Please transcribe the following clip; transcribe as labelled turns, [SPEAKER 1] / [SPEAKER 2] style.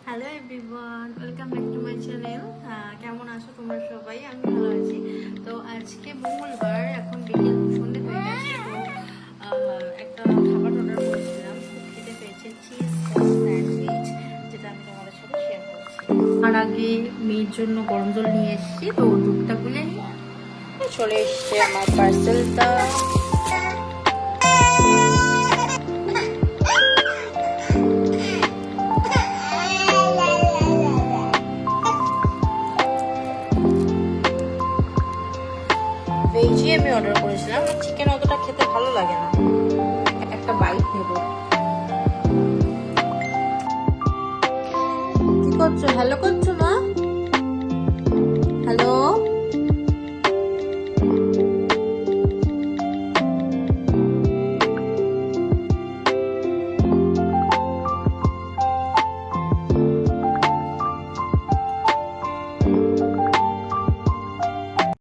[SPEAKER 1] Hello everyone, welcome back to my channel. কেমন আছো তোমরা সবাই? আমি ভালো আছি। তো আজকে মঙ্গলবার, এখন বিকেল সন্ধ্যে হয়ে গেছে। তো একটা খাবার অর্ডার করেছিলাম, খুব খেতে পেয়েছে, চিজ স্যান্ডউইচ, যেটা আমি তোমাদের সাথে শেয়ার করছি। আর আগে মেয়ের জন্য গরম জল নিয়ে এসেছি, তো দুধটা গুলে নিয়ে চলে এসছে আমার পার্সেলটা। ভেজই আমি অর্ডার করেছিলাম, চিকেন অতটা খেতে ভালো লাগে না। একটা বাইট নেব। কি করছো? হ্যালো করছো মা? হ্যালো।